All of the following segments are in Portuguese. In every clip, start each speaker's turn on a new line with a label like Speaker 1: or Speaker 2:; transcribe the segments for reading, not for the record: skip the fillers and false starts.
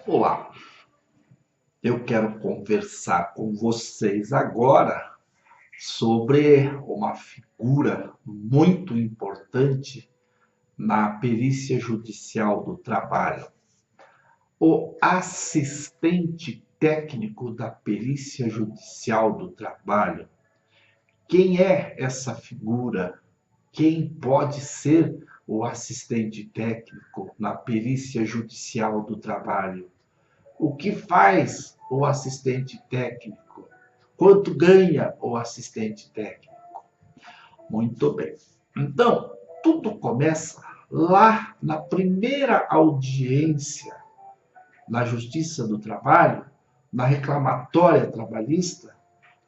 Speaker 1: Olá, eu quero conversar com vocês agora sobre uma figura muito importante na perícia judicial do trabalho. O assistente técnico da perícia judicial do trabalho. Quem é essa figura? Quem pode ser o assistente técnico na perícia judicial do trabalho? O que faz o assistente técnico? Quanto ganha o assistente técnico? Muito bem. Então, tudo começa lá na primeira audiência na Justiça do Trabalho, na reclamatória trabalhista,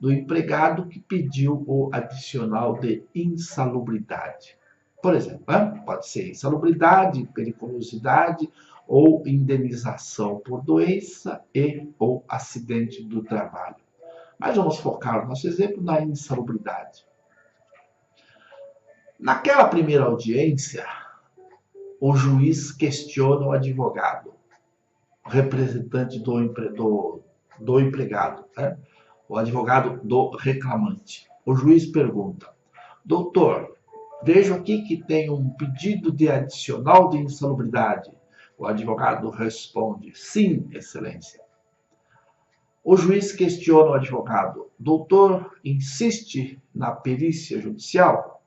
Speaker 1: do empregado que pediu o adicional de insalubridade. Por exemplo, pode ser insalubridade, periculosidade ou indenização por doença e ou acidente do trabalho. Mas vamos focar o nosso exemplo na insalubridade. Naquela primeira audiência, o juiz questiona o advogado, o representante do empregado, né? O advogado do reclamante. O juiz pergunta: doutor, vejo aqui que tem um pedido de adicional de insalubridade. O advogado responde: sim, excelência. O juiz questiona o advogado: doutor, insiste na perícia judicial?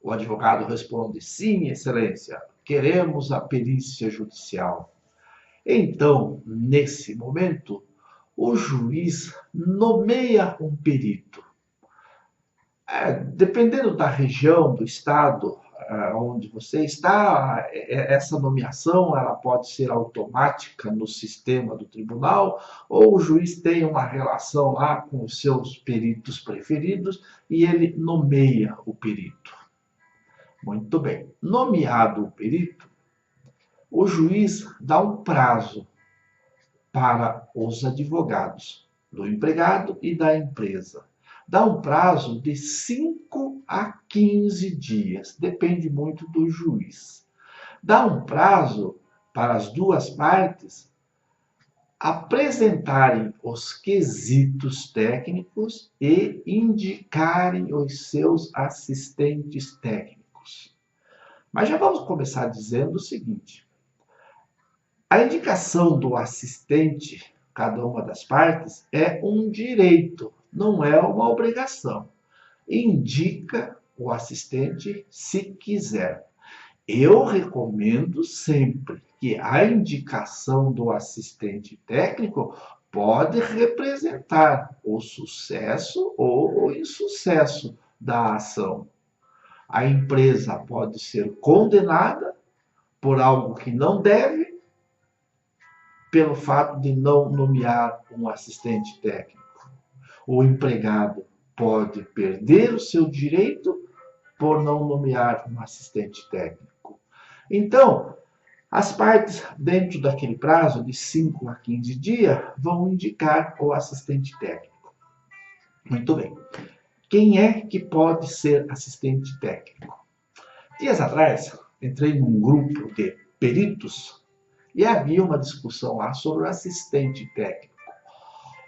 Speaker 1: O advogado responde: sim, excelência, queremos a perícia judicial. Então, nesse momento, o juiz nomeia um perito. Dependendo da região, do estado onde você está, essa nomeação ela pode ser automática no sistema do tribunal, ou o juiz tem uma relação lá com os seus peritos preferidos e ele nomeia o perito. Muito bem. Nomeado o perito, o juiz dá um prazo para os advogados do empregado e da empresa. Dá um prazo de 5 a 15 dias, depende muito do juiz. Dá um prazo para as duas partes apresentarem os quesitos técnicos e indicarem os seus assistentes técnicos. Mas já vamos começar dizendo o seguinte: a indicação do assistente, cada uma das partes, é um direito, não é uma obrigação. Indica o assistente se quiser. Eu recomendo sempre que a indicação do assistente técnico pode representar o sucesso ou o insucesso da ação. A empresa pode ser condenada por algo que não deve, pelo fato de não nomear um assistente técnico. O empregado pode perder o seu direito por não nomear um assistente técnico. Então, as partes, dentro daquele prazo de 5 a 15 dias, vão indicar o assistente técnico. Muito bem. Quem é que pode ser assistente técnico? Dias atrás, entrei num grupo de peritos e havia uma discussão lá sobre o assistente técnico.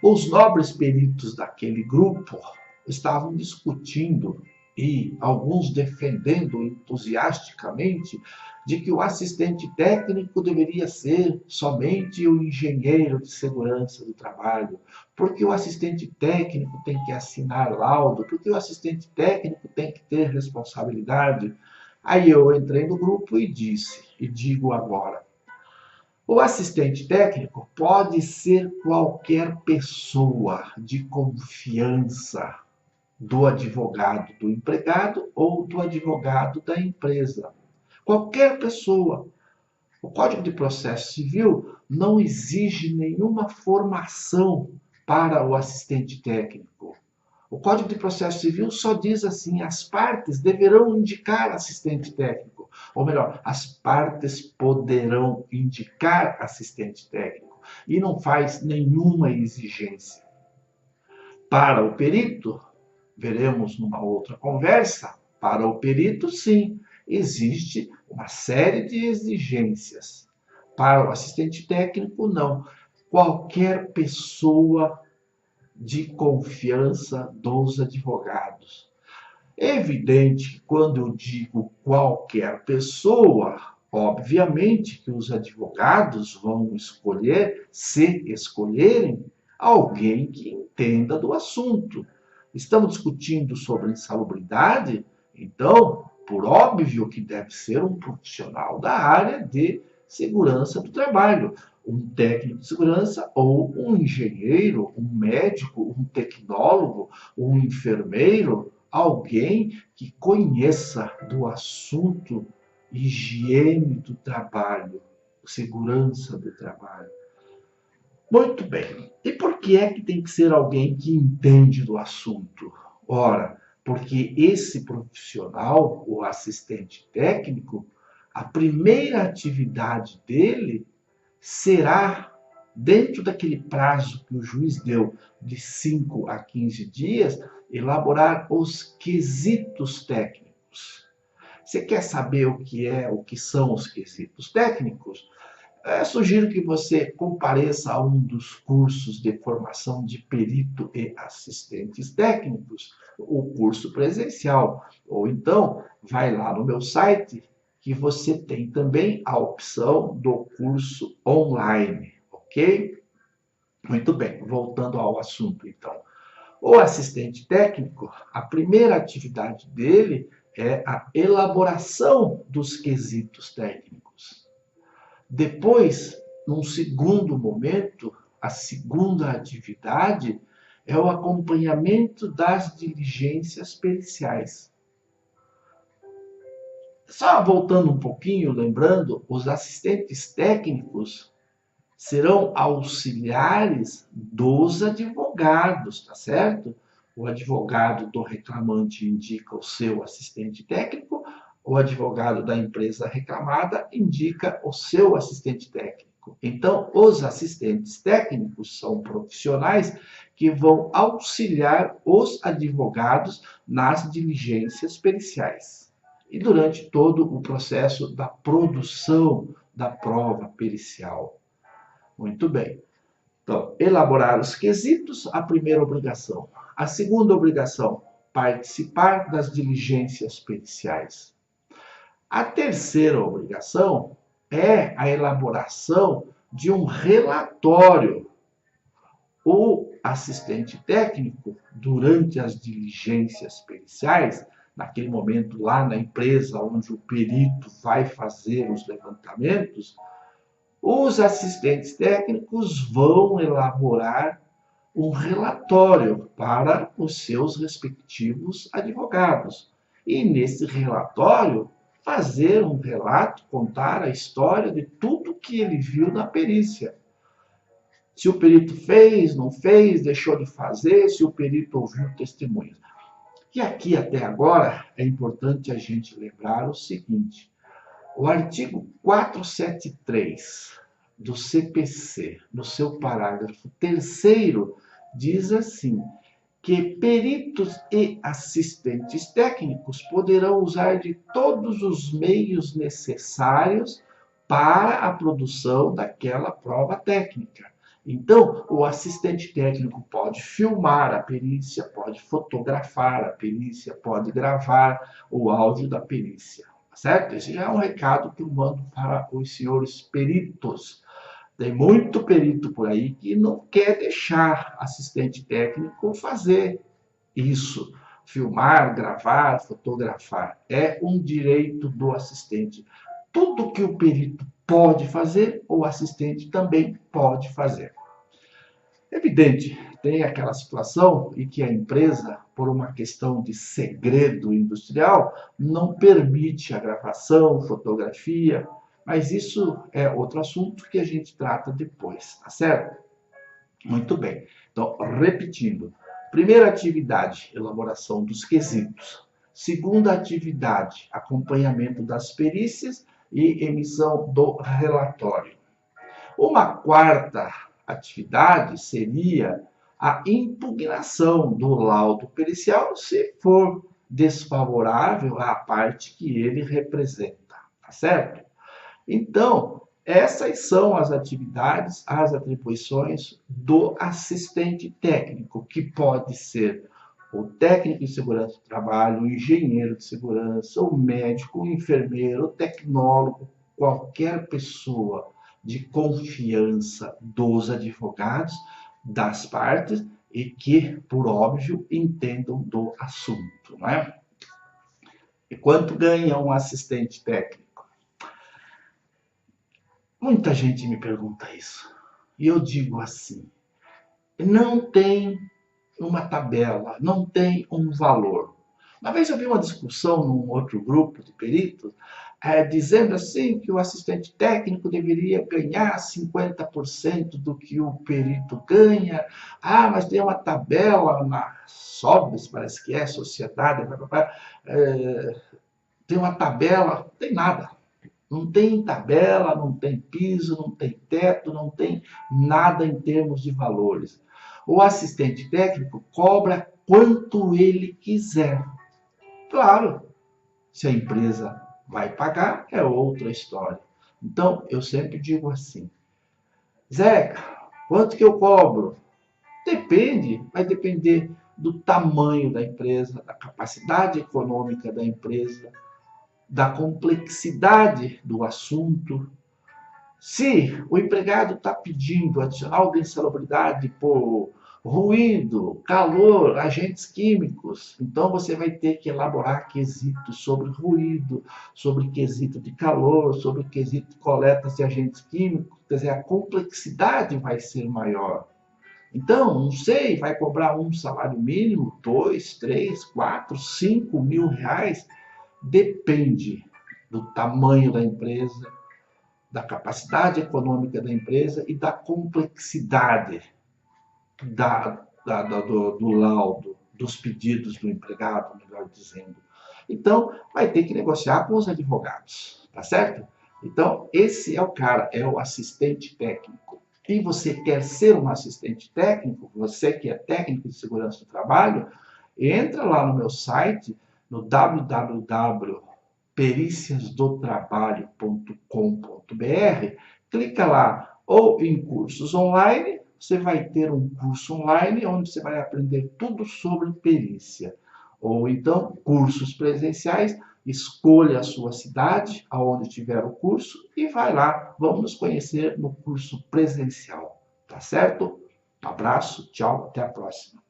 Speaker 1: Os nobres peritos daquele grupo estavam discutindo e alguns defendendo entusiasticamente de que o assistente técnico deveria ser somente o engenheiro de segurança do trabalho, porque o assistente técnico tem que assinar laudo, porque o assistente técnico tem que ter responsabilidade. Aí eu entrei no grupo e disse, e digo agora: o assistente técnico pode ser qualquer pessoa de confiança do advogado do empregado ou do advogado da empresa. Qualquer pessoa. O Código de Processo Civil não exige nenhuma formação para o assistente técnico. O Código de Processo Civil só diz assim: as partes deverão indicar assistente técnico. Ou melhor, as partes poderão indicar assistente técnico. E não faz nenhuma exigência. Para o perito, veremos numa outra conversa, para o perito, sim, existe uma série de exigências. Para o assistente técnico, não. qualquer pessoa de confiança dos advogados. É evidente que quando eu digo qualquer pessoa, obviamente que os advogados vão escolher, se escolherem, alguém que entenda do assunto. Estamos discutindo sobre insalubridade, então, por óbvio que deve ser um profissional da área de segurança do trabalho, um técnico de segurança ou um engenheiro, um médico, um tecnólogo, um enfermeiro, alguém que conheça do assunto higiene do trabalho, segurança do trabalho. Muito bem. E por que é que tem que ser alguém que entende do assunto? Ora, porque esse profissional, o assistente técnico, a primeira atividade dele será, dentro daquele prazo que o juiz deu, de 5 a 15 dias, elaborar os quesitos técnicos. Você quer saber o que são os quesitos técnicos? Sugiro que você compareça a um dos cursos de formação de perito e assistentes técnicos, o curso presencial. Ou então, vai lá no meu site, que você tem também a opção do curso online, ok? Muito bem, voltando ao assunto, então. O assistente técnico, a primeira atividade dele é a elaboração dos quesitos técnicos. Depois, num segundo momento, a segunda atividade é o acompanhamento das diligências periciais. Só voltando um pouquinho, lembrando, os assistentes técnicos serão auxiliares dos advogados, tá certo? O advogado do reclamante indica o seu assistente técnico, o advogado da empresa reclamada indica o seu assistente técnico. Então, os assistentes técnicos são profissionais que vão auxiliar os advogados nas diligências periciais e durante todo o processo da produção da prova pericial. Muito bem. Então, elaborar os quesitos, a primeira obrigação. A segunda obrigação, participar das diligências periciais. A terceira obrigação é a elaboração de um relatório. O assistente técnico, durante as diligências periciais, naquele momento lá na empresa onde o perito vai fazer os levantamentos, os assistentes técnicos vão elaborar um relatório para os seus respectivos advogados. E nesse relatório, fazer um relato, contar a história de tudo que ele viu na perícia. Se o perito fez, não fez, deixou de fazer, se o perito ouviu testemunhas. E aqui até agora é importante a gente lembrar o seguinte: o artigo 473 do CPC, no seu parágrafo 3º, diz assim, que peritos e assistentes técnicos poderão usar de todos os meios necessários para a produção daquela prova técnica. Então, o assistente técnico pode filmar a perícia, pode fotografar a perícia, pode gravar o áudio da perícia. Certo? Esse já é um recado que eu mando para os senhores peritos. Tem muito perito por aí que não quer deixar assistente técnico fazer isso. Filmar, gravar, fotografar. É um direito do assistente. Tudo que o perito pode fazer, o assistente também pode fazer. Evidente, tem aquela situação em que a empresa, por uma questão de segredo industrial, não permite a gravação, fotografia, mas isso é outro assunto que a gente trata depois, tá certo? Muito bem. Então, repetindo. Primeira atividade, elaboração dos quesitos. Segunda atividade, acompanhamento das perícias e emissão do relatório. Uma quarta atividade seria a impugnação do laudo pericial se for desfavorável à parte que ele representa, tá certo? Então, Essas são as atividades, as atribuições do assistente técnico, que pode ser o técnico de segurança do trabalho, o engenheiro de segurança, o médico, o enfermeiro, o tecnólogo, qualquer pessoa de confiança dos advogados, das partes, e que, por óbvio, entendam do assunto, né? E quanto ganha um assistente técnico? Muita gente me pergunta isso. E eu digo assim, não tem uma tabela, não tem um valor. Uma vez eu vi uma discussão num outro grupo de peritos, dizendo assim que o assistente técnico deveria ganhar 50% do que o perito ganha. Ah, mas tem uma tabela na SOBS, parece que é, Sociedade, tem uma tabela, não tem nada. Não tem tabela, não tem piso, não tem teto, não tem nada em termos de valores. O assistente técnico cobra quanto ele quiser. Claro, se a empresa vai pagar, é outra história. Então, eu sempre digo assim, Zeca, quanto que eu cobro? Depende, vai depender do tamanho da empresa, da capacidade econômica da empresa, da complexidade do assunto. Se o empregado está pedindo adicional de insalubridade por ruído, calor, agentes químicos, então você vai ter que elaborar quesitos sobre ruído, sobre quesito de calor, sobre quesito de coleta de agentes químicos, quer dizer, a complexidade vai ser maior. Então, não sei, vai cobrar um salário mínimo, 2, 3, 4, 5 mil reais, depende do tamanho da empresa, da capacidade econômica da empresa e da complexidade do laudo, dos pedidos do empregado, melhor dizendo. Então, vai ter que negociar com os advogados, tá certo? Então, esse é o cara, é o assistente técnico. E você quer ser um assistente técnico, você que é técnico de segurança do trabalho, entra lá no meu site, no www.periciasdotrabalho.com.br, clica lá ou em cursos online, você vai ter um curso online onde você vai aprender tudo sobre perícia. Ou então, cursos presenciais, escolha a sua cidade, aonde tiver o curso, e vai lá, vamos nos conhecer no curso presencial. Tá certo? Um abraço, tchau, até a próxima.